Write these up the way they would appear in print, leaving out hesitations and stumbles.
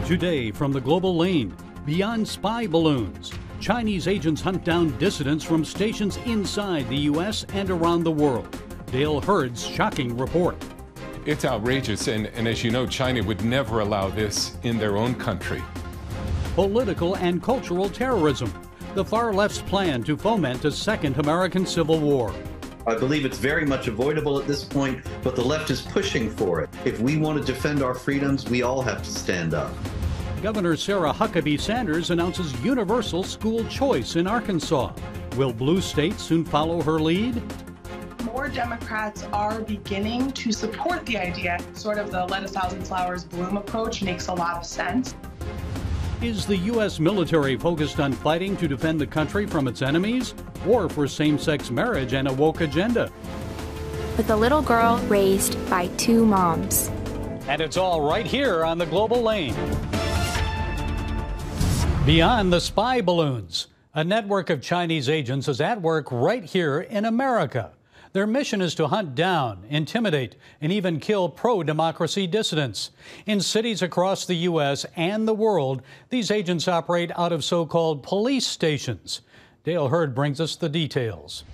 Today from the global lane, beyond spy balloons, Chinese agents hunt down dissidents from stations inside the U.S. and around the world. Dale Hurd's shocking report. It's outrageous, and as you know, China would never allow this in their own country. Political and cultural terrorism, the far left's plan to foment a second American Civil War. I believe it's very much avoidable at this point, but the left is pushing for it. If we want to defend our freedoms, we all have to stand up. Governor Sarah Huckabee Sanders announces universal school choice in Arkansas. Will blue states soon follow her lead? More Democrats are beginning to support the idea. Sort of the let a thousand flowers bloom approach makes a lot of sense. Is the U.S. military focused on fighting to defend the country from its enemies, or for same-sex marriage and a woke agenda? With a little girl raised by two moms. And it's all right here on the global lane. Beyond the spy balloons, a network of Chinese agents is at work right here in America. Their mission is to hunt down, intimidate, and even kill pro-democracy dissidents. In cities across the U.S. and the world, these agents operate out of so-called police stations. Dale Hurd brings us the details.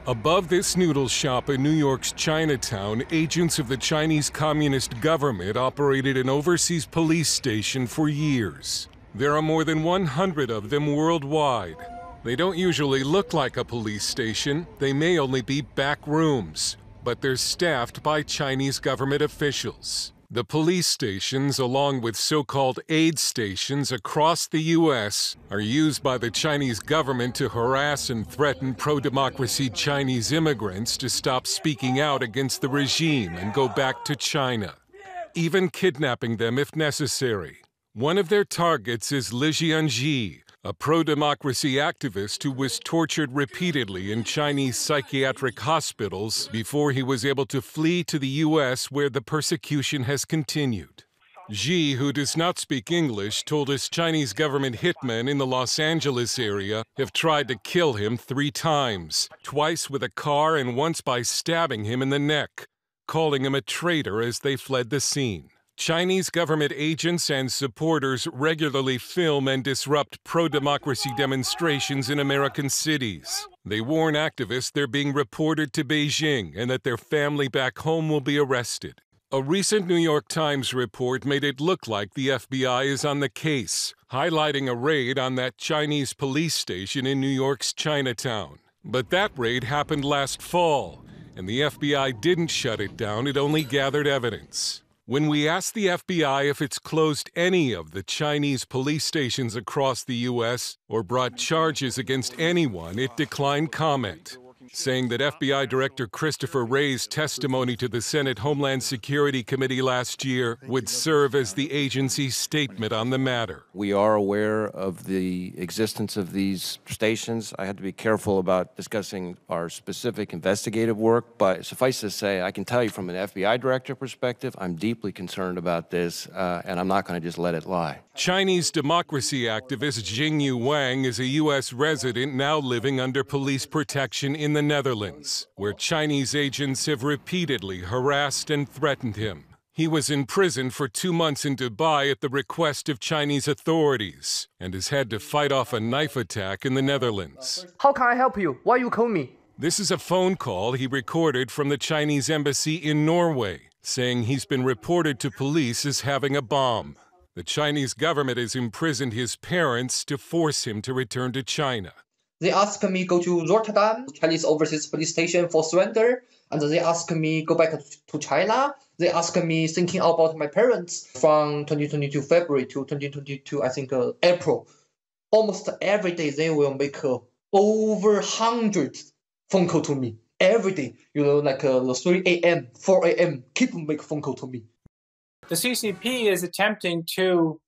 Above this noodle shop in New York's Chinatown, agents of the Chinese Communist government operated an overseas police station for years. There are more than 100 of them worldwide. They don't usually look like a police station. They may only be back rooms, but they're staffed by Chinese government officials. The police stations, along with so-called aid stations across the U.S., are used by the Chinese government to harass and threaten pro-democracy Chinese immigrants to stop speaking out against the regime and go back to China, even kidnapping them if necessary. One of their targets is Li Jianji, a pro-democracy activist who was tortured repeatedly in Chinese psychiatric hospitals before he was able to flee to the U.S., where the persecution has continued. Xi, who does not speak English, told us Chinese government hitmen in the Los Angeles area have tried to kill him 3 times, twice with a car and once by stabbing him in the neck, calling him a traitor as they fled the scene. Chinese government agents and supporters regularly film and disrupt pro-democracy demonstrations in American cities. They warn activists they're being reported to Beijing and that their family back home will be arrested. A recent New York Times report made it look like the FBI is on the case, highlighting a raid on that Chinese police station in New York's Chinatown. But that raid happened last fall, and the FBI didn't shut it down, it only gathered evidence. When we asked the FBI if it's closed any of the Chinese police stations across the U.S. or brought charges against anyone, it declined comment, saying that FBI Director Christopher Wray's testimony to the Senate Homeland Security Committee last year would serve as the agency's statement on the matter. We are aware of the existence of these stations. I had to be careful about discussing our specific investigative work, but suffice to say, I can tell you from an FBI director perspective, I'm deeply concerned about this, and I'm not going to just let it lie. Chinese democracy activist Jingyu Wang is a U.S. resident now living under police protection in the Netherlands, where Chinese agents have repeatedly harassed and threatened him. He was in prison for 2 months in Dubai at the request of Chinese authorities and has had to fight off a knife attack in the Netherlands. How can I help you? Why you call me? This is a phone call he recorded from the Chinese embassy in Norway, saying he's been reported to police as having a bomb. The Chinese government has imprisoned his parents to force him to return to China. They asked me go to Rotterdam, Chinese overseas police station for surrender, and they asked me go back to China. They asked me thinking about my parents from 2022 February to 2022, I think, April. Almost every day they will make over 100 phone call to me. Every day, like 3 a.m., 4 a.m., keep make phone call to me. The CCP is attempting to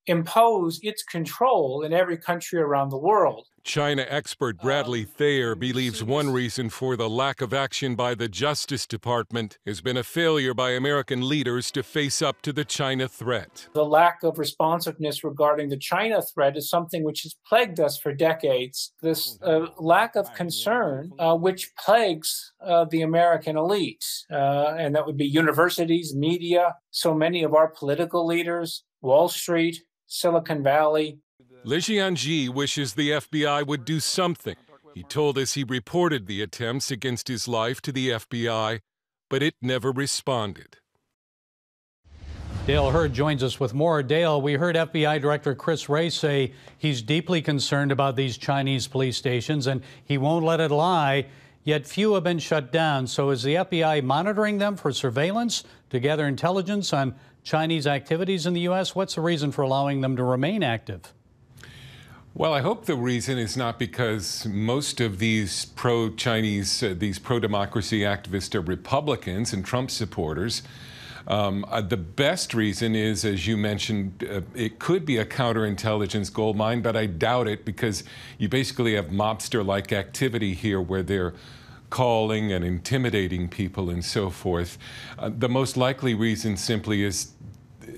impose its control in every country around the world. China expert Bradley Thayer believes one reason for the lack of action by the Justice Department has been a failure by American leaders to face up to the China threat. The lack of responsiveness regarding the China threat is something which has plagued us for decades. This lack of concern, which plagues the American elite, and that would be universities, media, so many of our political leaders, Wall Street, Silicon Valley. Li Jianji wishes the FBI would do something. He told us he reported the attempts against his life to the FBI, but it never responded. Dale Hurd joins us with more. Dale, we heard FBI Director Chris Wray say he's deeply concerned about these Chinese police stations and he won't let it lie, yet few have been shut down. So is the FBI monitoring them for surveillance to gather intelligence on Chinese activities in the U.S.? What's the reason for allowing them to remain active? Well, I hope the reason is not because most of these pro-Chinese, these pro-democracy activists are Republicans and Trump supporters. The best reason is, as you mentioned, it could be a counterintelligence gold mine, but I doubt it because you basically have mobster-like activity here where they're calling and intimidating people and so forth. The most likely reason simply is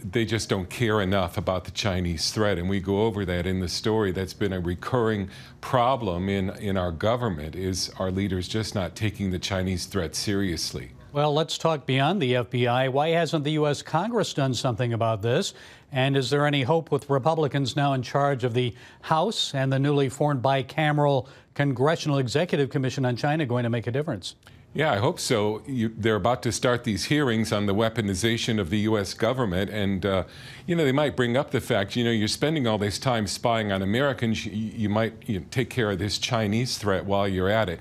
they just don't care enough about the Chinese threat, and we go over that in the story. That's been a recurring problem in our government, is our leaders just not taking the Chinese threat seriously. Well, let's talk beyond the FBI. Why hasn't the U.S. Congress done something about this? And is there any hope with Republicans now in charge of the House and the newly formed bicameral Congressional Executive Commission on China going to make a difference? Yeah, I hope so. They're about to start these hearings on the weaponization of the U.S. government, and they might bring up the fact, you're spending all this time spying on Americans. You might take care of this Chinese threat while you're at it.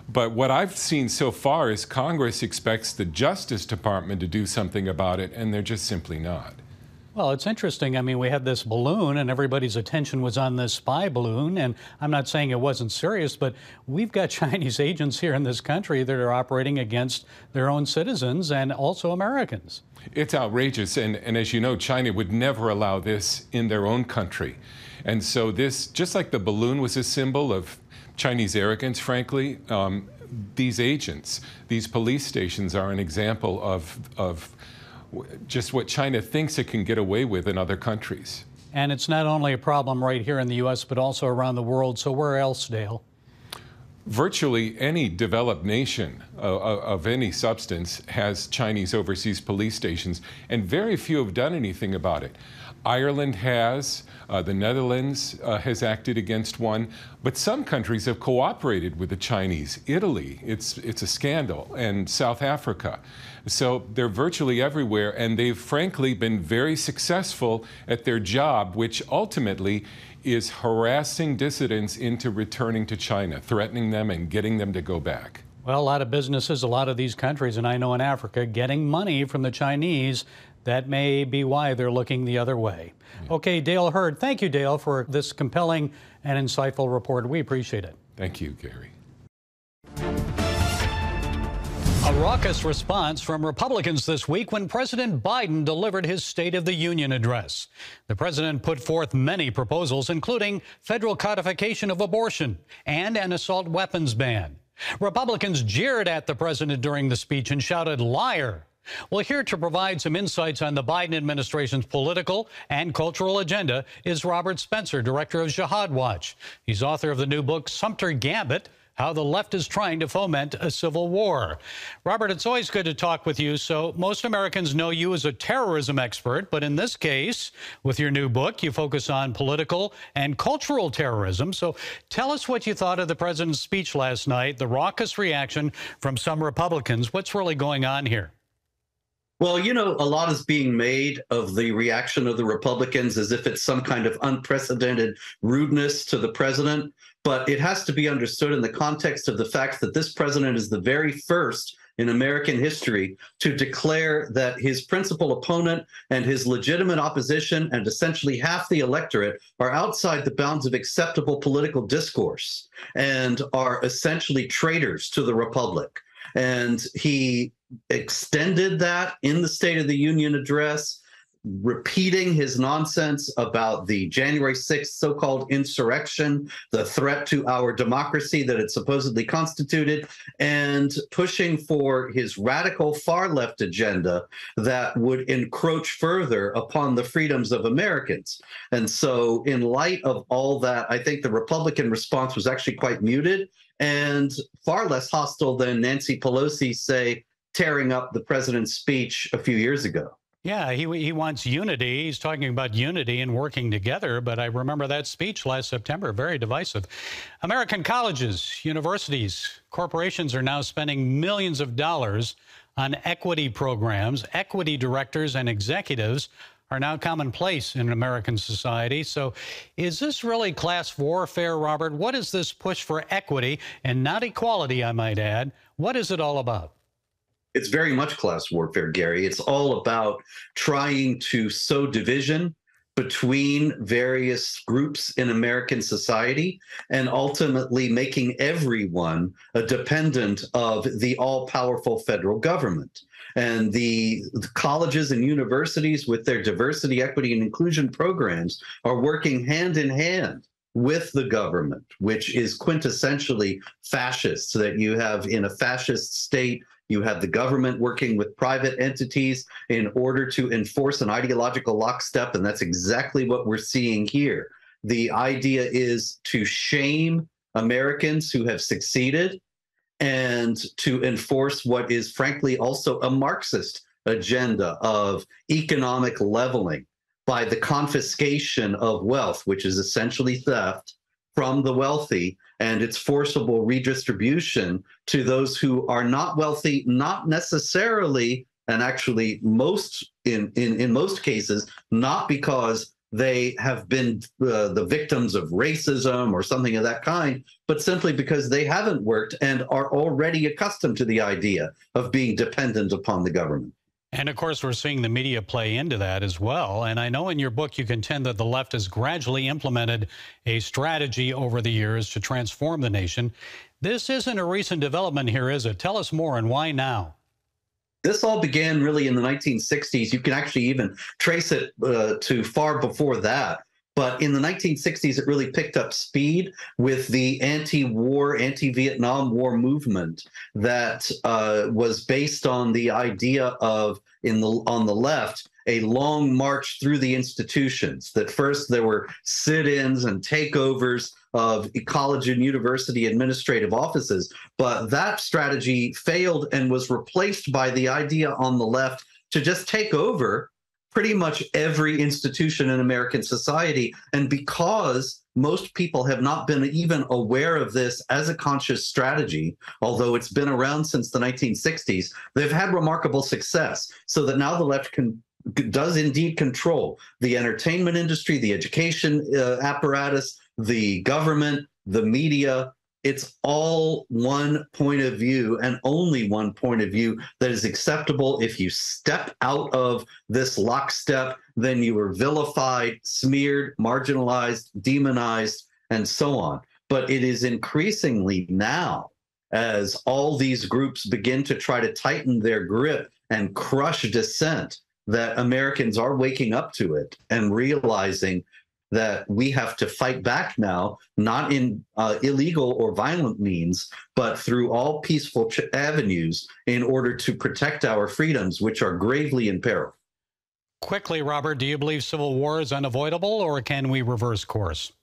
But what I've seen so far is Congress expects the Justice Department to do something about it, and they're just simply not. Well, it's interesting. I mean, we had this balloon and everybody's attention was on this spy balloon. And I'm not saying it wasn't serious, but we've got Chinese agents here in this country that are operating against their own citizens and also Americans. It's outrageous. And as you know, China would never allow this in their own country. And so this, just like the balloon was a symbol of Chinese arrogance, frankly, these agents, these police stations are an example of just what China thinks it can get away with in other countries. And it's not only a problem right here in the U.S., but also around the world. So where else, Dale? Virtually any developed nation of any substance has Chinese overseas police stations, and very few have done anything about it. Ireland has, the Netherlands has acted against one, but some countries have cooperated with the Chinese. Italy, it's a scandal, and South Africa. So they're virtually everywhere, and they've frankly been very successful at their job, which ultimately is harassing dissidents into returning to China, threatening them and getting them to go back. Well, a lot of businesses, a lot of these countries, and I know in Africa, getting money from the Chinese. That may be why they're looking the other way. Yeah. Okay, Dale Hurd, thank you, Dale, for this compelling and insightful report. We appreciate it. Thank you, Gary. A raucous response from Republicans this week when President Biden delivered his State of the Union address. The president put forth many proposals, including federal codification of abortion and an assault weapons ban. Republicans jeered at the president during the speech and shouted, "Liar." Well, here to provide some insights on the Biden administration's political and cultural agenda is Robert Spencer, director of Jihad Watch. He's author of the new book, Sumter Gambit: How the Left is Trying to Foment a Civil War. Robert, it's always good to talk with you. So most Americans know you as a terrorism expert, but in this case, with your new book, you focus on political and cultural terrorism. So tell us what you thought of the president's speech last night, the raucous reaction from some Republicans. What's really going on here? Well, a lot is being made of the reaction of the Republicans as if it's some kind of unprecedented rudeness to the president. But it has to be understood in the context of the fact that this president is the very first in American history to declare that his principal opponent and his legitimate opposition and essentially half the electorate are outside the bounds of acceptable political discourse and are essentially traitors to the republic. And he extended that in the State of the Union address. repeating his nonsense about the January 6th so-called insurrection, the threat to our democracy that it supposedly constituted, and pushing for his radical far-left agenda that would encroach further upon the freedoms of Americans. And so in light of all that, I think the Republican response was actually quite muted and far less hostile than Nancy Pelosi, say, tearing up the president's speech a few years ago. Yeah, he wants unity. He's talking about unity and working together. But I remember that speech last September, very divisive. American colleges, universities, corporations are now spending millions of dollars on equity programs. Equity directors and executives are now commonplace in American society. So is this really class warfare, Robert? What is this push for equity and not equality, I might add? What is it all about? It's very much class warfare, Gary. It's all about trying to sow division between various groups in American society and ultimately making everyone a dependent of the all-powerful federal government. And the colleges and universities with their diversity, equity, and inclusion programs are working hand in hand with the government, which is quintessentially fascist, so that you have in a fascist state, you have the government working with private entities in order to enforce an ideological lockstep, and that's exactly what we're seeing here. The idea is to shame Americans who have succeeded and to enforce what is frankly also a Marxist agenda of economic leveling by the confiscation of wealth, which is essentially theft from the wealthy, and its forcible redistribution to those who are not wealthy, not necessarily, and actually in most cases, not because they have been the victims of racism or something of that kind, but simply because they haven't worked and are already accustomed to the idea of being dependent upon the government. And of course, we're seeing the media play into that as well. And I know in your book you contend that the left has gradually implemented a strategy over the years to transform the nation. This isn't a recent development here, is it? Tell us more, and why now? This all began really in the 1960s. You can actually even trace it to far before that. But in the 1960s, it really picked up speed with the anti-war, anti-Vietnam War movement that was based on the idea of, on the left, a long march through the institutions. That first there were sit-ins and takeovers of college and university administrative offices, but that strategy failed and was replaced by the idea on the left to just take over pretty much every institution in American society. And because most people have not been even aware of this as a conscious strategy, although it's been around since the 1960s, they've had remarkable success. So that now the left does indeed control the entertainment industry, the education apparatus, the government, the media. It's all one point of view and only one point of view that is acceptable. If you step out of this lockstep, then you are vilified, smeared, marginalized, demonized, and so on. But it is increasingly now, as all these groups begin to try to tighten their grip and crush dissent, that Americans are waking up to it and realizing that we have to fight back now, not in illegal or violent means, but through all peaceful avenues in order to protect our freedoms, which are gravely in peril. Quickly, Robert, do you believe civil war is unavoidable, or can we reverse course?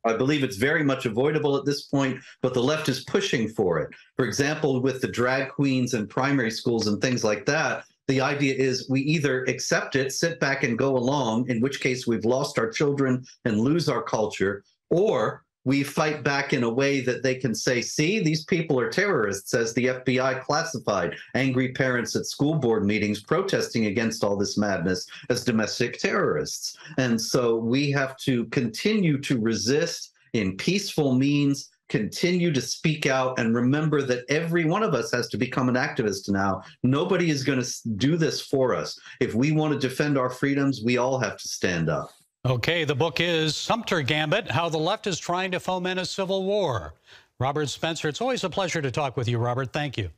I believe it's very much avoidable at this point, but the left is pushing for it. For example, with the drag queens and primary schools and things like that, the idea is we either accept it, sit back and go along, in which case we've lost our children and lose our culture, or we fight back in a way that they can say, see, these people are terrorists, as the FBI classified angry parents at school board meetings protesting against all this madness as domestic terrorists. And so we have to continue to resist in peaceful means, continue to speak out, and remember that every one of us has to become an activist now. Nobody is going to do this for us. If we want to defend our freedoms, we all have to stand up. Okay, the book is Sumter Gambit, How the Left is Trying to Foment a Civil War. Robert Spencer, it's always a pleasure to talk with you, Robert. Thank you.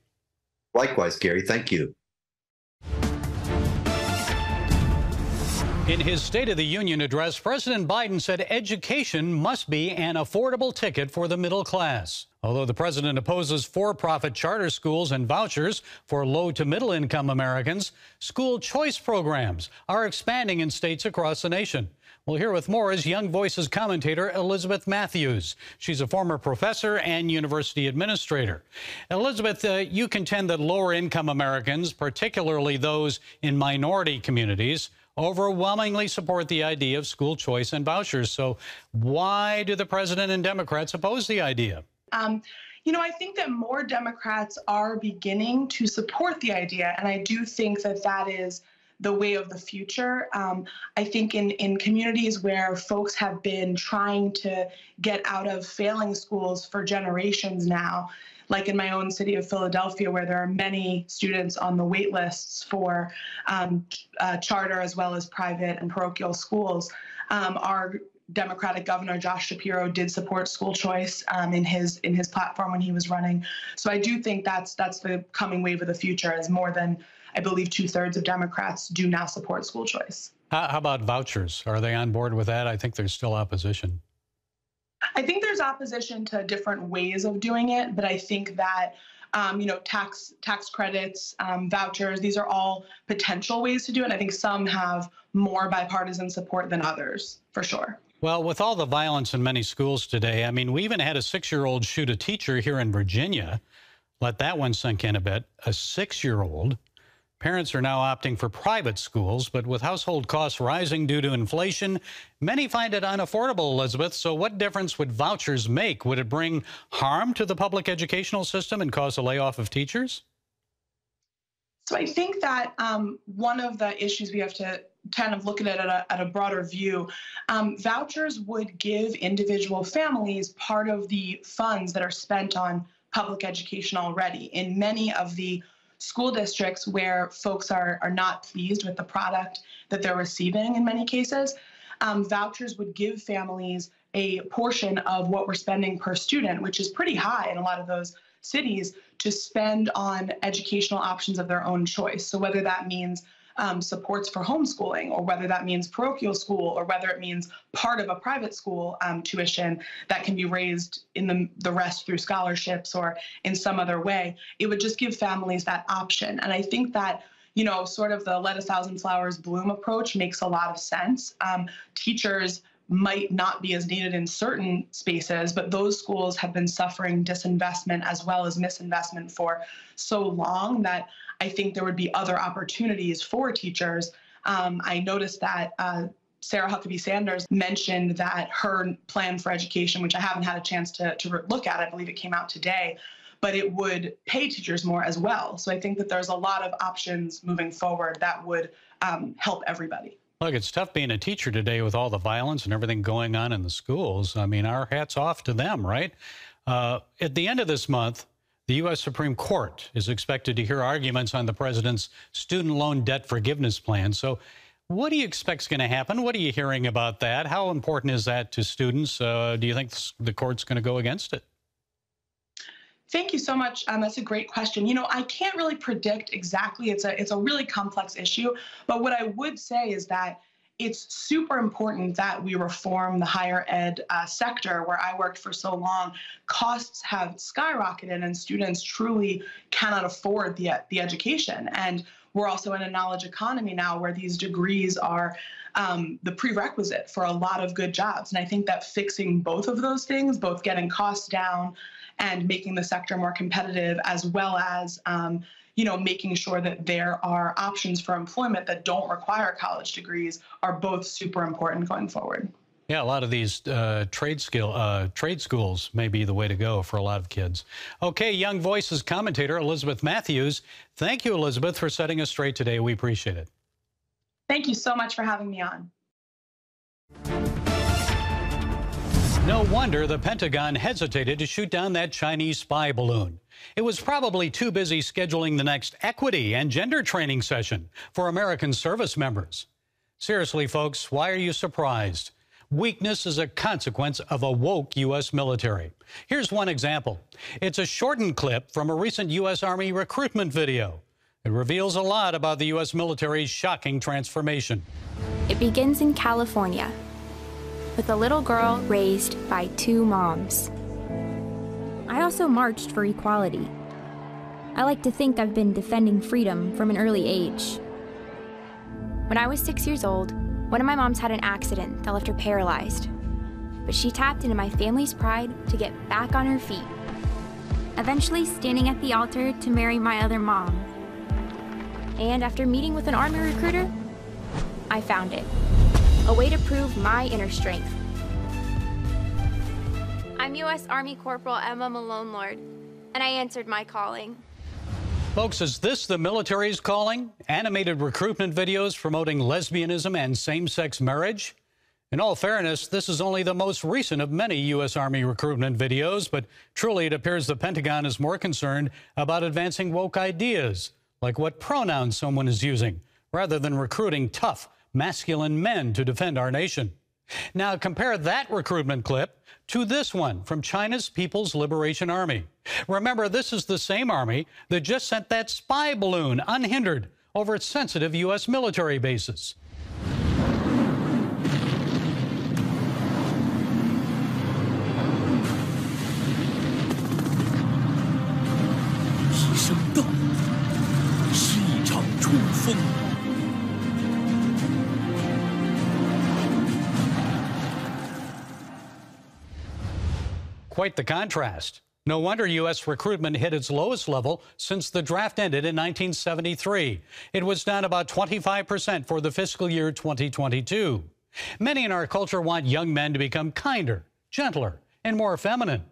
Likewise, Gary. Thank you. In his State of the Union address, President Biden said education must be an affordable ticket for the middle class. Although the president opposes for-profit charter schools and vouchers for low to middle income Americans, school choice programs are expanding in states across the nation. We'll hear with more is Young Voices commentator Elizabeth Matthews. She's a former professor and university administrator. Elizabeth, you contend that lower income Americans, particularly those in minority communities, overwhelmingly support the idea of school choice and vouchers. So why do the president and Democrats oppose the idea? I think that more Democrats are beginning to support the idea, and I do think that that is the way of the future. I think in communities where folks have been trying to get out of failing schools for generations now, like in my own city of Philadelphia, where there are many students on the wait lists for charter as well as private and parochial schools, our Democratic Governor Josh Shapiro did support school choice in his platform when he was running. So I do think that's the coming wave of the future, as more than, I believe, 2/3 of Democrats do now support school choice. How about vouchers? Are they on board with that? I think there's still opposition. I think there's opposition to different ways of doing it, but I think that tax credits, vouchers, these are all potential ways to do it. And I think some have more bipartisan support than others, for sure. Well, with all the violence in many schools today, I mean, we even had a 6-year-old shoot a teacher here in Virginia. Let that one sink in a bit. A 6-year-old. Parents are now opting for private schools, but with household costs rising due to inflation, many find it unaffordable, Elizabeth. So what difference would vouchers make? Would it bring harm to the public educational system and cause a layoff of teachers? So I think that one of the issues we have to kind of look at it at a broader view, vouchers would give individual families part of the funds that are spent on public education already. In many of the school districts where folks are not pleased with the product that they're receiving in many cases, vouchers would give families a portion of what we're spending per student, which is pretty high in a lot of those cities, to spend on educational options of their own choice. So whether that means supports for homeschooling, or whether that means parochial school, or whether it means part of a private school tuition that can be raised in the rest through scholarships or in some other way, it would just give families that option. And I think that, sort of the let 1,000 flowers bloom approach makes a lot of sense. Teachers might not be as needed in certain spaces, but those schools have been suffering disinvestment as well as misinvestment for so long that I think there would be other opportunities for teachers. I noticed that Sarah Huckabee Sanders mentioned that her plan for education, which I haven't had a chance to look at, I believe it came out today, but it would pay teachers more as well. So I think that there's a lot of options moving forward that would help everybody. Look, it's tough being a teacher today with all the violence and everything going on in the schools. I mean, our hat's off to them, right? At the end of this month, the U.S. Supreme Court is expected to hear arguments on the president's student loan debt forgiveness plan. So what do you expect is going to happen? What are you hearing about that? How important is that to students? Do you think the court's going to go against it? Thank you so much. That's a great question. I can't really predict exactly. It's a really complex issue. But what I would say is that it's super important that we reform the higher ed sector where I worked for so long. Costs have skyrocketed and students truly cannot afford the education. And we're also in a knowledge economy now where these degrees are the prerequisite for a lot of good jobs. And I think that fixing both of those things, both getting costs down and making the sector more competitive, as well as making sure that there are options for employment that don't require college degrees, are both super important going forward. Yeah, a lot of these trade schools may be the way to go for a lot of kids. Okay, Young Voices commentator Elizabeth Matthews. Thank you, Elizabeth, for setting us straight today. We appreciate it. Thank you so much for having me on. No wonder the Pentagon hesitated to shoot down that Chinese spy balloon. It was probably too busy scheduling the next equity and gender training session for American service members. Seriously, folks, why are you surprised? Weakness is a consequence of a woke U.S. military. Here's one example. It's a shortened clip from a recent U.S. Army recruitment video. It reveals a lot about the U.S. military's shocking transformation. It begins in California, with a little girl raised by 2 moms. I also marched for equality. I like to think I've been defending freedom from an early age. When I was 6 years old, one of my moms had an accident that left her paralyzed. But she tapped into my family's pride to get back on her feet, eventually standing at the altar to marry my other mom. And after meeting with an Army recruiter, I found it. A way to prove my inner strength. I'm U.S. Army Corporal Emma Malone, Lord, and I answered my calling. Folks, is this the military's calling? Animated recruitment videos promoting lesbianism and same-sex marriage? In all fairness, this is only the most recent of many U.S. Army recruitment videos, but truly it appears the Pentagon is more concerned about advancing woke ideas, like what pronouns someone is using, rather than recruiting tough, masculine men to defend our nation. Now compare that recruitment clip to this one from China's People's Liberation Army. Remember, this is the same army that just sent that spy balloon unhindered over its sensitive U.S. military bases. Quite the contrast. No wonder U.S. recruitment hit its lowest level since the draft ended in 1973. It was down about 25% for the fiscal year 2022. Many in our culture want young men to become kinder, gentler, and more feminine.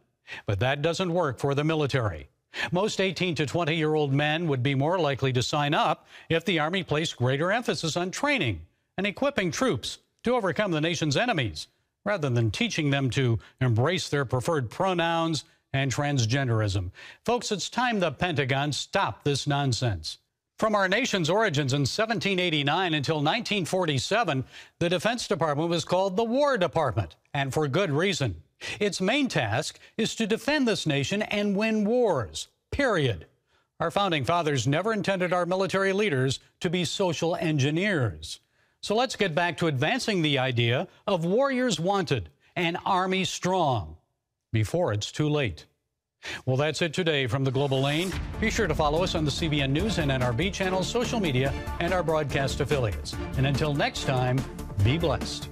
But that doesn't work for the military. Most 18 to 20-year-old men would be more likely to sign up if the Army placed greater emphasis on training and equipping troops to overcome the nation's enemies, rather than teaching them to embrace their preferred pronouns and transgenderism. Folks, it's time the Pentagon stopped this nonsense. From our nation's origins in 1789 until 1947, the Defense Department was called the War Department, and for good reason. Its main task is to defend this nation and win wars, period. Our founding fathers never intended our military leaders to be social engineers. So let's get back to advancing the idea of warriors wanted and army strong before it's too late. Well, that's it today from the Global Lane. Be sure to follow us on the CBN News and NRB channels, social media, and our broadcast affiliates. And until next time, be blessed.